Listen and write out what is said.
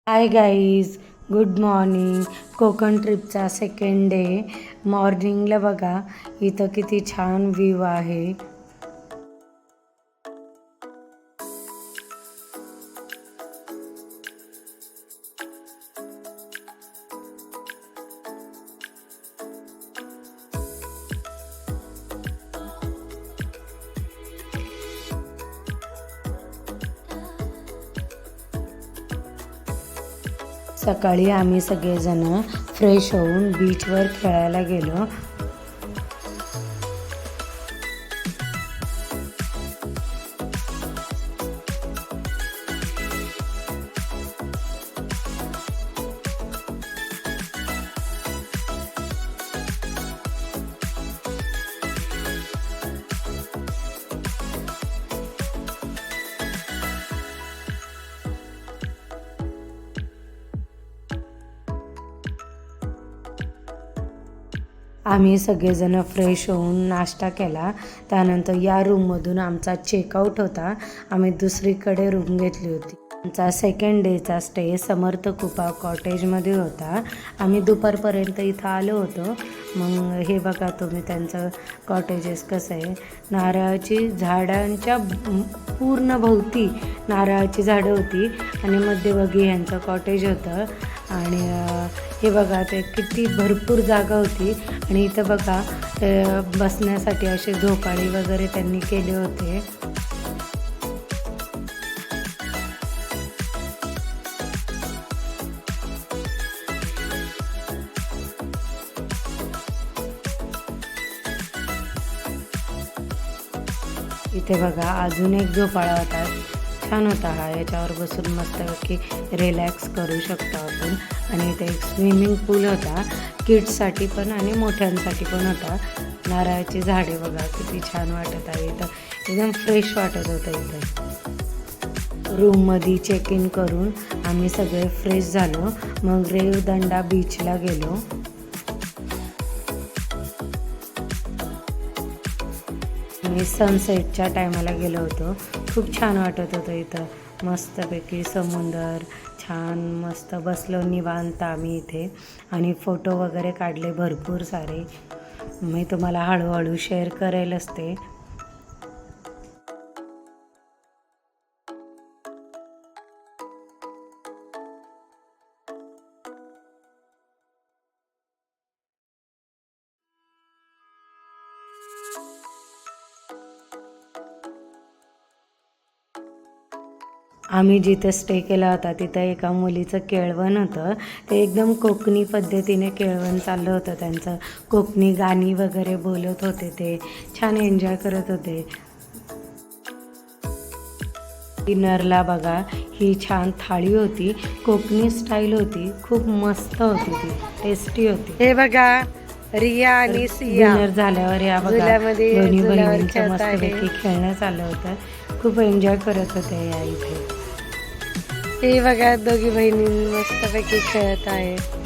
हाय guys, good morning. Konkan ट्रिपचा second day. मॉर्निंगला बघा इथं किती छान व्ह्यू आहे. सकाळी आम्ही सगळेजण फ्रेश होऊन बीचवर खेळायला गेलो. आम्ही सगळेजण फ्रेश होऊन नाश्ता केला. त्यानंतर या रूममधून आमचा चेकआउट होता. आम्ही दुसरीकडे रूम घेतली होती. आमचा सेकंड डेचा स्टे समर्थ कृपा कॉटेजमध्ये होता. आम्ही दुपारपर्यंत इथं आलो होतो. मग हे बघा तुम्ही त्यांचं कॉटेजेस कसं आहे. नारळाची झाडांच्या पूर्ण भोवती नारळाची झाडं होती आणि मध्यभागी यांचं कॉटेज होतं. आणि हे बघा ते किती भरपूर जागा होती. आणि इथं बघा बसण्यासाठी असे झोपाळी वगैरे त्यांनी केले होते. इथे बघा अजून एक झोपाळा होता, छान होता हा. याच्यावर बसून मस्तपैकी रिलॅक्स करू शकतो आपण. आणि इथे एक स्विमिंग पूल होता, किड्ससाठी पण आणि मोठ्यांसाठी पण होता. नारळाची झाडे बघा किती छान वाटत आहे. इथं एकदम फ्रेश वाटत होतं. इथं रूममध्ये चेक इन करून आम्ही सगळे फ्रेश झालो. मग रेवदंडा बीचला गेलो. मी सनसेटच्या टायमाला गेलो होतो. खूप छान वाटत होतं इथं. मस्तपैकी समुद्र छान मस्त बसलो निवांत आम्ही इथे. आणि फोटो वगैरे काढले भरपूर सारे. मी तुम्हाला हळूहळू शेअर करेल असते. आम्ही जिथं स्टे केला होता तिथं एका मुलीचं केळवण होतं. ते एकदम कोकणी पद्धतीने केळवण चाललं होतं त्यांचं. कोकणी गाणी वगैरे बोलत होते. ते छान एन्जॉय करत होते. डिनरला बघा ही छान थाळी होती, कोकणी स्टाईल होती. खूप मस्त होती, ती टेस्टी होती. हे बघा रिया आणि सिया डिनर झाल्यावर या बघा दोन्ही बहिणींचं मस्तपैकी खेळणं चाललं होतं. खूप एन्जॉय करत होते या इथे. हे बघा दोघी बहिणी मस्तपैकी खेळत आहेत.